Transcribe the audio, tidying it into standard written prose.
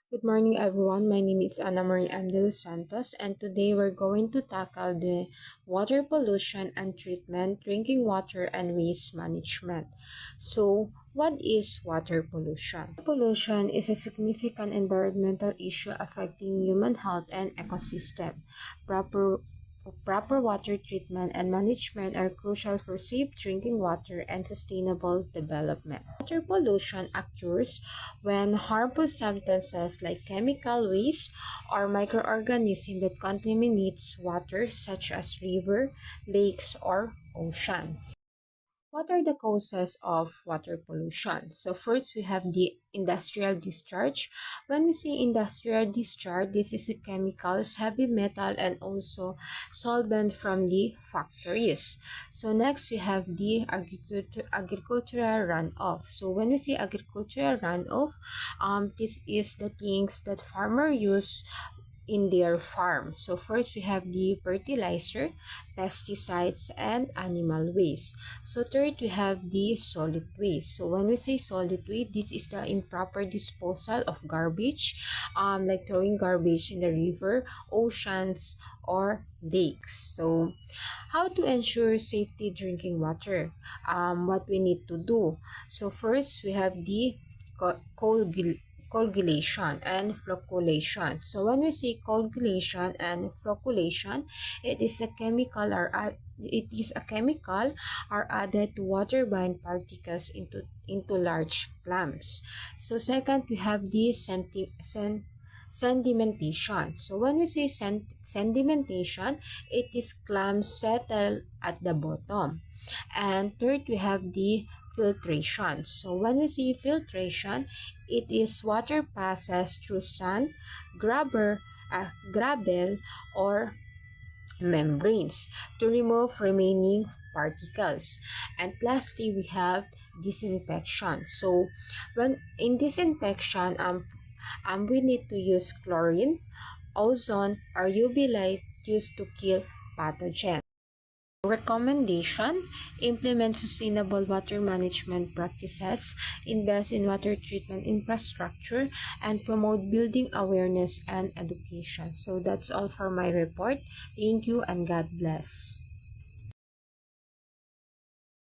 Good morning, everyone. My name is Ana Marie M. De Los Santos, and today we're going to tackle the water pollution and treatment, drinking water, and waste management. So, what is water pollution? Pollution is a significant environmental issue affecting human health and ecosystem. Proper Proper water treatment and management are crucial for safe drinking water and sustainable development. Water pollution occurs when harmful substances like chemical waste or microorganisms that contaminates water such as river, lakes, or oceans. What are the causes of water pollution? So first we have the industrial discharge. When we say industrial discharge, this is the chemicals, heavy metal, and also solvent from the factories. So next we have the agricultural runoff. So when we say agricultural runoff, this is the things that farmer use in their farm. So first we have the fertilizer, pesticides, and animal waste. So third we have the solid waste. So when we say solid waste, this is the improper disposal of garbage, like throwing garbage in the river, oceans, or lakes. So how to ensure safety drinking water? What we need to do. So first we have the coagulation and flocculation. So when we say coagulation and flocculation, it is a chemical added to water-bound particles into large clumps. So second, we have the sedimentation. So when we say sedimentation, it is clumps settled at the bottom. And third, we have the filtration. So when we see filtration, it is water passes through sand, gravel, or membranes to remove remaining particles. And lastly, we have disinfection. So when in disinfection, we need to use chlorine, ozone, or UV light used to kill pathogens. Recommendation: implement sustainable water management practices, invest in water treatment infrastructure, and promote building awareness and education. So that's all for my report. Thank you and God bless.